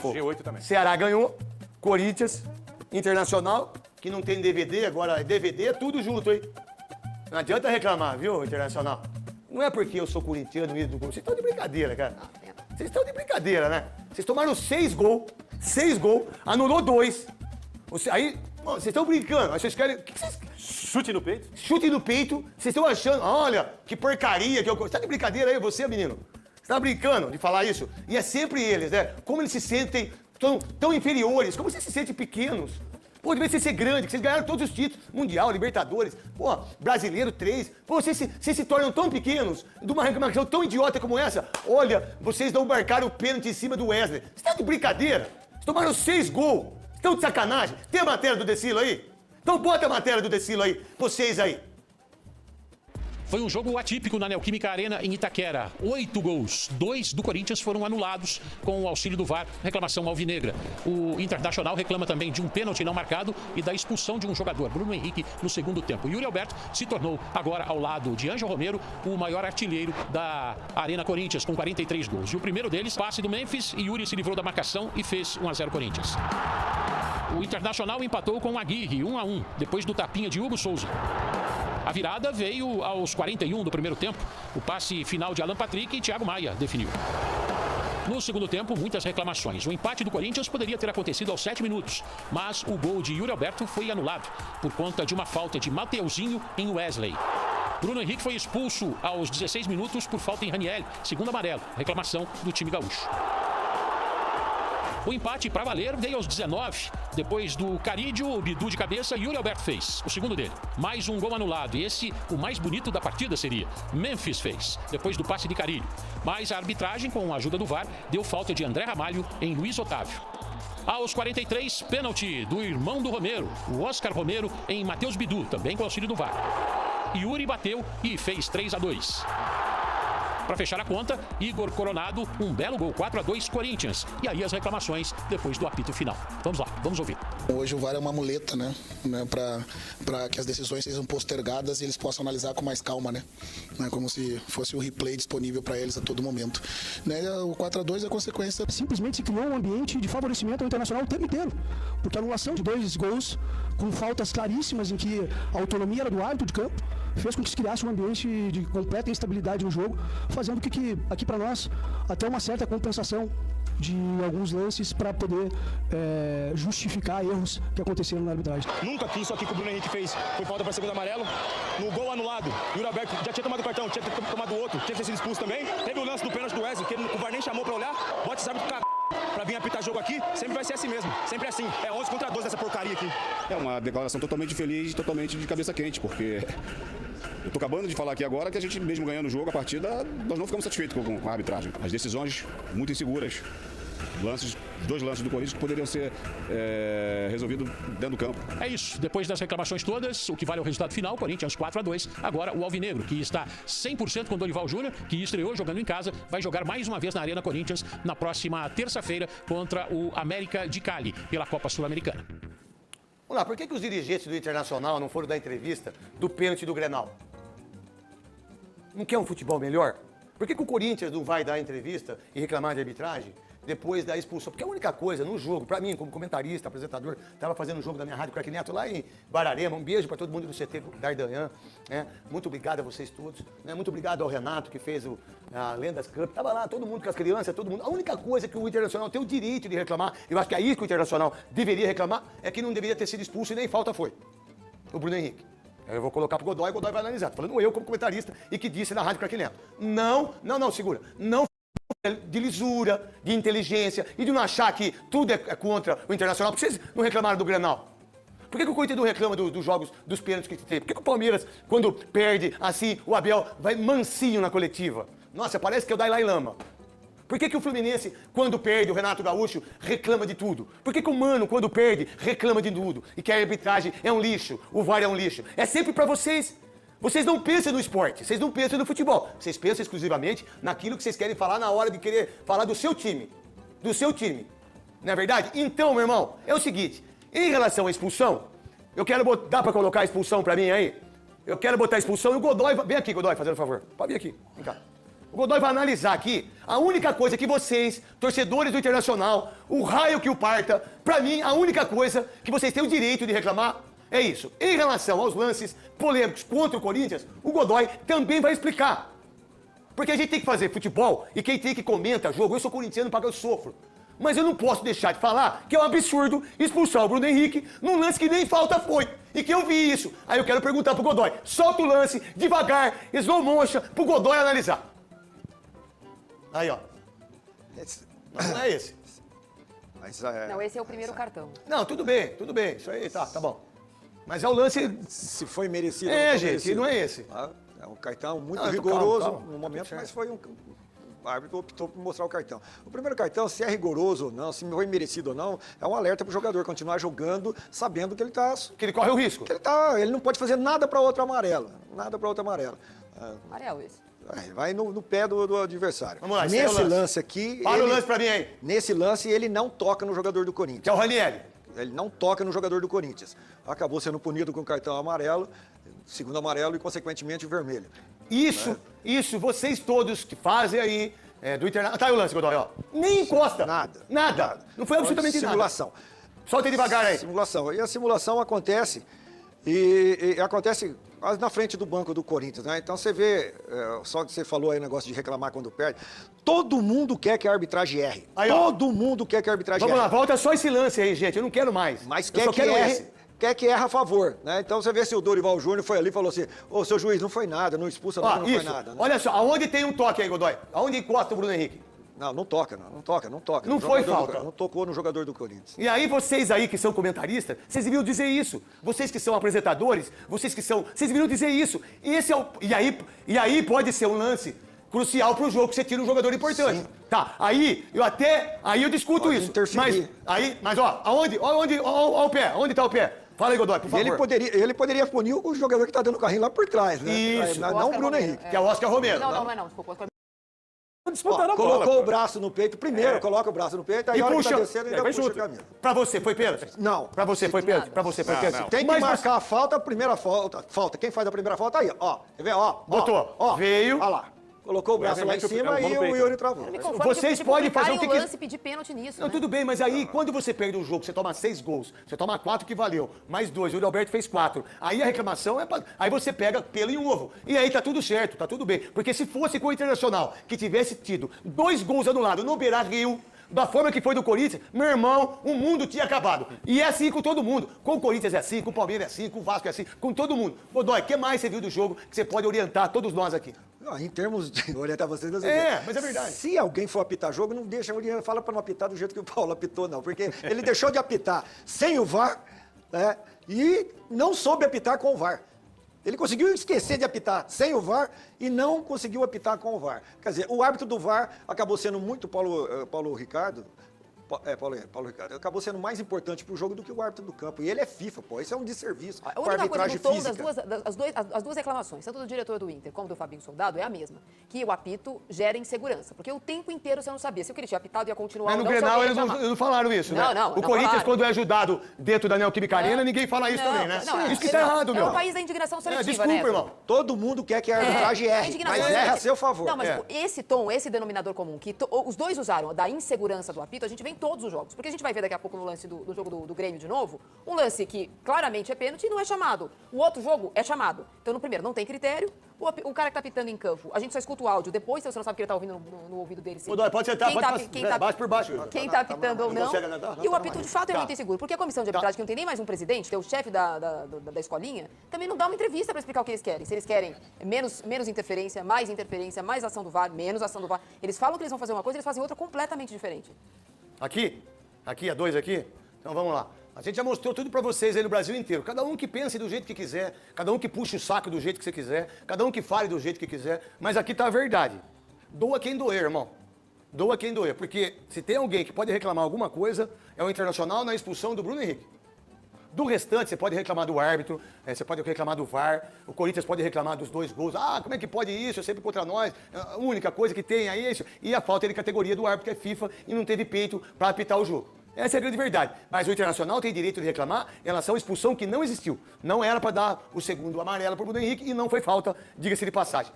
G8 também. Ceará ganhou, Corinthians, Internacional, que não tem DVD, agora é DVD, tudo junto, hein? Não adianta reclamar, viu, Internacional? Não é porque eu sou corintiano e do Corinthians. Vocês estão de brincadeira, cara. Vocês estão de brincadeira, né? Vocês tomaram 6 gols, anulou 2. Aí, vocês estão brincando. Aí vocês querem... Chute no peito? Chute no peito. Vocês estão achando... Olha, que porcaria que eu... Você tá de brincadeira aí, você, menino? Você tá brincando de falar isso? E é sempre eles, né? Como eles se sentem tão inferiores. Como vocês se sentem pequenos. Pô, devia ser grande, que vocês ganharam todos os títulos. Mundial, Libertadores, pô, Brasileiro 3. Pô, vocês se tornam tão pequenos, de uma reclamação tão idiota como essa. Olha, vocês não marcaram o pênalti em cima do Wesley. Vocês estão de brincadeira? Vocês tomaram 6 gols. Estão de sacanagem? Tem a matéria do Decilo aí? Então bota a matéria do Decilo aí, vocês aí. Foi um jogo atípico na Neoquímica Arena em Itaquera. 8 gols. 2 do Corinthians foram anulados com o auxílio do VAR. Reclamação alvinegra. O Internacional reclama também de um pênalti não marcado e da expulsão de um jogador, Bruno Henrique, no segundo tempo. Yuri Alberto se tornou agora, ao lado de Ângelo Romero, o maior artilheiro da Arena Corinthians, com 43 gols. E o primeiro deles, passe do Memphis, e Yuri se livrou da marcação e fez 1-0 Corinthians. O Internacional empatou com o Aguirre, 1-1, depois do tapinha de Hugo Souza. A virada veio aos 41 do primeiro tempo. O passe final de Alan Patrick e Thiago Maia definiu. No segundo tempo, muitas reclamações. O empate do Corinthians poderia ter acontecido aos 7 minutos, mas o gol de Yuri Alberto foi anulado por conta de uma falta de Mateuzinho em Wesley. Bruno Henrique foi expulso aos 16 minutos por falta em Raniel, segundo amarelo. Reclamação do time gaúcho. O empate para valer veio aos 19. Depois do Carídio, o Bidu de cabeça, Yuri Alberto fez o segundo dele. Mais um gol anulado. E esse, o mais bonito da partida seria. Memphis fez, depois do passe de Carídio. Mas a arbitragem, com a ajuda do VAR, deu falta de André Ramalho em Luiz Otávio. Aos 43, pênalti do irmão do Romero, o Oscar Romero, em Matheus Bidu, também com auxílio do VAR. Yuri bateu e fez 3-2. Para fechar a conta, Igor Coronado, um belo gol, 4-2 Corinthians. E aí as reclamações depois do apito final. Vamos lá, vamos ouvir. Hoje o VAR é uma muleta, né? Para que as decisões sejam postergadas e eles possam analisar com mais calma, né? Como se fosse o replay disponível para eles a todo momento. Né? O 4-2 é consequência. Simplesmente se criou um ambiente de favorecimento ao Internacional o tempo inteiro. Porque a anulação de 2 gols com faltas claríssimas em que a autonomia era do árbitro de campo fez com que se criasse um ambiente de completa instabilidade no jogo, fazendo com que aqui para nós até uma certa compensação de alguns lances para poder justificar erros que aconteceram na arbitragem. Nunca que isso aqui que o Bruno Henrique fez foi falta para segundo amarelo. No gol anulado, o Yuri Alberto já tinha tomado cartão, tinha tomado outro, tinha sido expulso também. Teve o lance do pênalti do Wesley, que o VAR nem chamou para olhar. Bota esse árbitro pra vir apitar jogo aqui, sempre vai ser assim mesmo, sempre assim. É 11 contra 12 dessa porcaria aqui. É uma declaração totalmente feliz, totalmente de cabeça quente, porque eu tô acabando de falar aqui agora que a gente, mesmo ganhando o jogo, a partida, nós não ficamos satisfeitos com a arbitragem. As decisões muito inseguras. Dois lances do Corinthians que poderiam ser resolvidos dentro do campo. É isso. Depois das reclamações todas, o que vale é o resultado final, Corinthians 4-2. Agora o Alvinegro, que está 100% com o Dorival Júnior, que estreou jogando em casa, vai jogar mais uma vez na Arena Corinthians na próxima terça-feira contra o América de Cali, pela Copa Sul-Americana. Vamos lá, por que os dirigentes do Internacional não foram dar entrevista do pênalti do Grenal? Não quer um futebol melhor? Por que o Corinthians não vai dar entrevista e reclamar de arbitragem depois da expulsão? Porque a única coisa no jogo, pra mim, como comentarista, apresentador, tava fazendo um jogo da minha rádio Craque Neto lá em Bararema. Um beijo pra todo mundo do CT Dardanhan. Muito obrigado a vocês todos. Muito obrigado ao Renato, que fez a Lendas Cup. Tava lá todo mundo com as crianças, todo mundo. A única coisa que o Internacional tem o direito de reclamar, eu acho que é isso que o Internacional deveria reclamar, é que não deveria ter sido expulso e nem falta foi. O Bruno Henrique. Eu vou colocar pro Godoy, o Godoy vai analisar. Tô falando eu como comentarista e que disse na rádio Craque Neto. Não, segura. Não de lisura, de inteligência e de não achar que tudo é contra o Internacional. Por que vocês não reclamaram do Grenal? Por que o Corinthians não reclama dos jogos, dos pênaltis que teve? Por que o Palmeiras, quando perde assim, o Abel vai mansinho na coletiva? Nossa, parece que é o Dalai Lama. Por que o Fluminense, quando perde, o Renato Gaúcho, reclama de tudo? Por que o Mano, quando perde, reclama de tudo? E que a arbitragem é um lixo, o VAR é um lixo? É sempre pra vocês. Vocês não pensam no esporte, vocês não pensam no futebol. Vocês pensam exclusivamente naquilo que vocês querem falar na hora de querer falar do seu time. Do seu time. Não é verdade? Então, meu irmão, é o seguinte. Em relação à expulsão, eu quero botar... Dá pra colocar a expulsão pra mim aí? Eu quero botar a expulsão e o Godoy... Vem aqui, Godoy, fazendo um favor. Pode vir aqui. Vem cá. O Godoy vai analisar aqui a única coisa que vocês, torcedores do Internacional, o raio que o parta, pra mim, a única coisa que vocês têm o direito de reclamar é isso. Em relação aos lances polêmicos contra o Corinthians, o Godoy também vai explicar. Porque a gente tem que fazer futebol e quem tem que comenta jogo, eu sou corintiano porque eu sofro. Mas eu não posso deixar de falar que é um absurdo expulsar o Bruno Henrique num lance que nem falta foi. E que eu vi isso. Aí eu quero perguntar pro Godoy. Solta o lance, devagar, slow motion, pro Godoy analisar. Aí, ó. Não é esse. Mas, Não, esse é o primeiro cartão. Não, tudo bem. Isso aí, tá bom. Mas é o lance... se foi merecido... É, não foi gente, merecido. não é esse. É um cartão muito Não, rigoroso calma. no momento, mas foi um... O árbitro optou por mostrar o cartão. O primeiro cartão, se é rigoroso ou não, se foi merecido ou não, é um alerta para o jogador continuar jogando, sabendo que ele está... Que ele corre o risco. Ele não pode fazer nada para outra amarela. Nada para outra amarela. Amarelo esse. Vai no pé do adversário. Vamos lá, esse é o Nesse lance. lance aqui... Para o lance pra mim aí. Nesse lance, ele não toca no jogador do Que Corinthians. é o Ranieri. Ele não toca no jogador do Corinthians. Acabou sendo punido com cartão amarelo, segundo amarelo e, consequentemente, vermelho. Isso, vocês todos que fazem aí do Internacional. Tá aí o lance, Godoy, ó. Nem encosta. Nada. Não foi absolutamente nada. Simulação. Solta ele devagar aí. Simulação. E a simulação acontece, e acontece quase na frente do banco do Corinthians, né? Então você vê, só que você falou aí o negócio de reclamar quando perde, todo mundo quer que a arbitragem erre. Aí, ó. Todo mundo quer que a arbitragem Vamos erre. lá, volta só esse lance aí, gente. Eu não quero mais. Mas Eu quer só que quero erre. esse. Quer que erra a favor, né? Então você vê se o Dorival Júnior foi ali e falou assim: ô, seu juiz, não foi nada, não expulsa nada, não foi nada. Né? Olha só, aonde tem um toque aí, Godoy? Aonde encosta o Bruno Henrique? Não toca. Não foi falta. Não tocou no jogador do Corinthians. E aí vocês aí que são comentaristas, vocês deviam dizer isso. Vocês que são apresentadores, vocês deviam dizer isso. Esse é o... E aí pode ser um lance crucial pro jogo, que você tira um jogador importante. Sim. Tá, aí eu discuto Pode isso. interferir. Mas ó, aonde o pé? Onde tá o pé? Fala aí, Godoy, por favor. Ele poderia punir o jogador que tá dando carrinho lá por trás, né? Isso. Não o Bruno Henrique. Que é o Oscar Romero. Não é não. Desculpa, Oscar. Disputando a Colocou bola. o braço no peito, primeiro coloca o braço no peito, aí E a hora que puxa. tá descendo, ainda Vai puxa o junto. caminho. Pra você, foi pênalti? Não. Pra você, foi pênalti? Pra você, foi pênalti? Tem que Mas marcar a falta, a primeira falta. Quem faz a primeira falta? Aí, ó. Quer ver? Ó. Botou. Ó. Veio. Olha lá. Colocou o braço lá em Brevemente, cima é o e gol no o peito. Yuri travou. Me conformo Vocês de podem fazer o que o quiser. lance e pedir pênalti nisso, Não, né? tudo bem, mas aí, quando você perde um jogo, você toma 6 gols, você toma 4 que valeu, mais 2, o Yuri Alberto fez 4. Aí a reclamação é aí você pega pelo em ovo. E aí tá tudo certo, tá tudo bem. Porque se fosse com o Internacional, que tivesse tido 2 gols anulados no Beira-Rio, da forma que foi do Corinthians, meu irmão, o mundo tinha acabado. E é assim com todo mundo. Com o Corinthians é assim, com o Palmeiras é assim, com o Vasco é assim, com todo mundo. Godoy, o que mais você viu do jogo que você pode orientar todos nós aqui? Em termos de orientar vocês, mas é verdade. Se alguém for apitar jogo, não deixa, fala para não apitar do jeito que o Paulo apitou, não. Porque ele deixou de apitar sem o VAR, né, e não soube apitar com o VAR. Ele conseguiu esquecer de apitar sem o VAR e não conseguiu apitar com o VAR. Quer dizer, o árbitro do VAR acabou sendo muito Paulo Ricardo. Paulo Ricardo, acabou sendo mais importante pro jogo do que o árbitro do campo. E ele é FIFA, pô. Isso é um desserviço A com a única coisa arbitragem no tom física. as duas reclamações, tanto do diretor do Inter como do Fabinho Soldado, é a mesma. Que o apito gera insegurança. Porque o tempo inteiro você não sabia se o que ele tinha apitado ia continuar Mas ou no não. Grenal eles não falaram isso, né? Não, o não Corinthians, falaram. quando é ajudado dentro da Neoquímica Arena, ninguém fala isso também, né? Isso que tá errado, meu. É o país da indignação seletiva, Desculpa, né? irmão. Todo mundo quer que a arbitragem a erre, indignação mas erre a seu favor. Não, mas esse tom, esse denominador comum, que os dois usaram, da insegurança do apito, a gente vê em todos os jogos. Porque a gente vai ver daqui a pouco no lance do jogo do Grêmio de novo, um lance que claramente é pênalti e não é chamado. O outro jogo é chamado. Então, no primeiro, não tem critério. O cara que tá pitando em campo, a gente só escuta o áudio depois, você não sabe o que ele tá ouvindo no ouvido dele. Godoy, pode sentar, baixo por baixo. Quem tá apitando ou não. consegue andar? E o apito, de fato, é muito inseguro. Porque a comissão de arbitragem, que não tem nem mais um presidente, tem o chefe da escolinha, também não dá uma entrevista para explicar o que eles querem. Se eles querem menos interferência, mais ação do VAR, menos ação do VAR. Eles falam que eles vão fazer uma coisa, eles fazem outra completamente diferente. Aqui, a 2 aqui. Então vamos lá. A gente já mostrou tudo pra vocês aí no Brasil inteiro. Cada um que pense do jeito que quiser, cada um que puxe o saco do jeito que você quiser, cada um que fale do jeito que quiser. Mas aqui tá a verdade. Doa quem doer, irmão. Doa quem doer. Porque se tem alguém que pode reclamar alguma coisa, é o Internacional na expulsão do Bruno Henrique. Do restante, você pode reclamar do árbitro, você pode reclamar do VAR, o Corinthians pode reclamar dos 2 gols. Ah, como é que pode isso? É sempre contra nós. A única coisa que tem aí é isso. E a falta de categoria do árbitro, que é FIFA, e não teve peito para apitar o jogo. Essa é a grande verdade. Mas o Internacional tem direito de reclamar em relação à expulsão que não existiu. Não era para dar o segundo amarelo para o Bruno Henrique e não foi falta, diga-se de passagem.